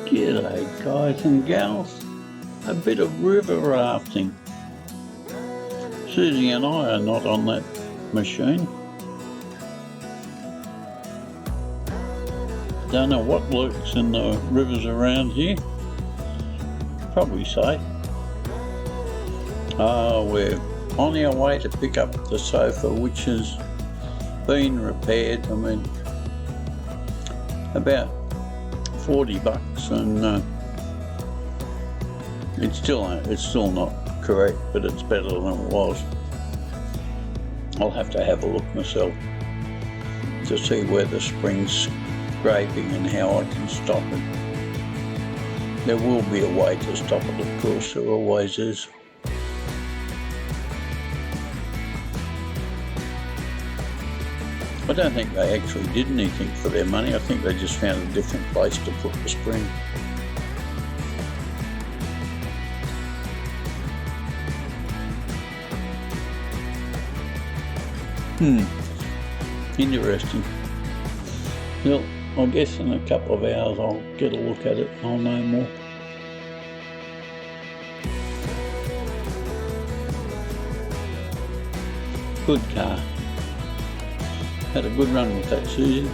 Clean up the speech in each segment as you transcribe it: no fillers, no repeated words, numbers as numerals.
G'day guys and gals, a bit of river rafting. Susie and I are not on that machine. Don't know what lurks in the rivers around here. Probably safe. We're on our way to pick up the sofa which has been repaired. I mean, about $40 and it's still not correct, but it's better than it was. I'll have to have a look myself to see where the spring's scraping and how I can stop it. There will be a way to stop it, of course, there always is. I don't think they actually did anything for their money. I think they just found a different place to put the spring. Interesting. Well, I guess in a couple of hours I'll get a look at it and I'll know more. Good car. Had a good run with that, Susie.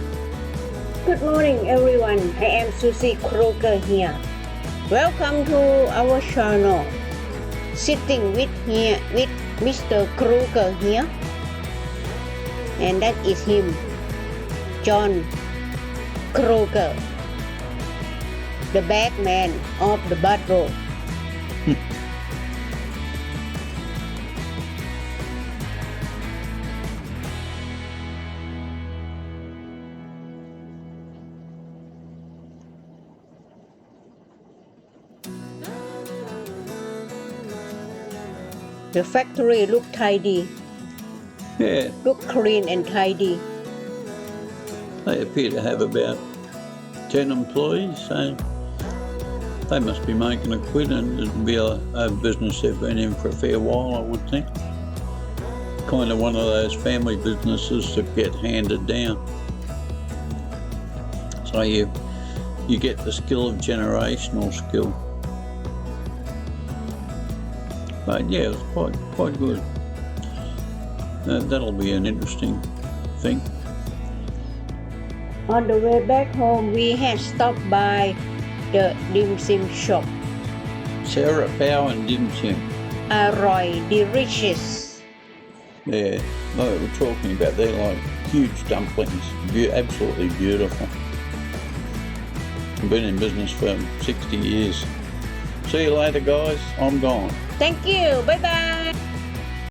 Good morning, everyone. I am Susie Kruger here. Welcome to our channel. Sitting with Mr. Kruger here, and that is him, John Kruger, the bad man of the bottle. The factory look tidy. Yeah, Look clean and tidy. they appear to have about 10 employees, so they must be making a quid, and it'll be a business they've been in for a fair while, I would think. Kind of one of those family businesses that get handed down. So you get the skill of generational skill. But yeah, it was quite good. That'll be an interesting thing. On the way back home, we had stopped by the dim sum shop. Sarah Pow and dim sum. อร่อย delicious. Yeah, no, we're talking about they're like huge dumplings. Absolutely beautiful. I've been in business for 60 years. See you later, guys. I'm gone. Thank you. Bye bye.